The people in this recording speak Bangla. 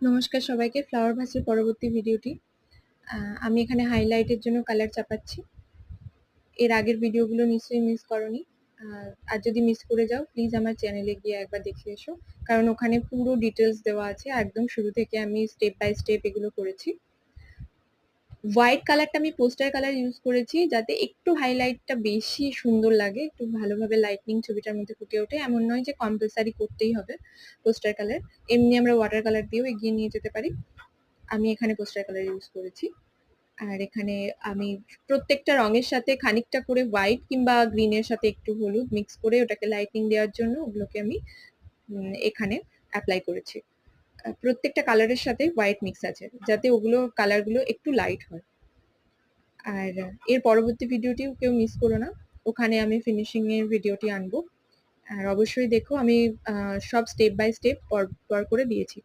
নমস্কার সবাইকে। ফ্লাওয়ার ভাসের পরবর্তী ভিডিওটি। আমি এখানে হাইলাইটের জন্য কালার চাপাচ্ছি। এর আগের ভিডিওগুলো নিশ্চয়ই মিস করোনি। আর যদি মিস করে যাও প্লিজ আমার চ্যানেলে গিয়ে একবার দেখে এসো, কারণ ওখানে পুরো ডিটেলস দেওয়া আছে। একদম শুরু থেকে আমি স্টেপ বাই স্টেপ এগুলো করেছি। হোয়াইট কালারটা আমি পোস্টার কালার ইউজ করেছি, যাতে একটু হাইলাইটটা বেশি সুন্দর লাগে, একটু ভালোভাবে লাইটনিং ছবিটার মধ্যে ফুটে ওঠে। এমন নয় যে কম্পালসারি করতেই হবে পোস্টার কালার, এমনি আমরা ওয়াটার কালার দিয়েও এগিয়ে নিয়ে যেতে পারি। আমি এখানে পোস্টার কালার ইউজ করেছি। আর এখানে আমি প্রত্যেকটা রঙের সাথে খানিকটা করে হোয়াইট কিংবা গ্রিনের সাথে একটু হলুদ মিক্স করে ওটাকে লাইটিং দেওয়ার জন্য ওগুলোকে আমি এখানে অ্যাপ্লাই করেছি। প্রত্যেকটা কালারের সাথে হোয়াইট মিক্স আছে, যাতে ওগুলো কালারগুলো একটু লাইট হয়। আর এর পরবর্তী ভিডিওটিও কেউ মিস করো না, ওখানে আমি ফিনিশিং এর ভিডিওটি আনবো। আর অবশ্যই দেখো, আমি সব স্টেপ বাই স্টেপ পর করে দিয়েছি।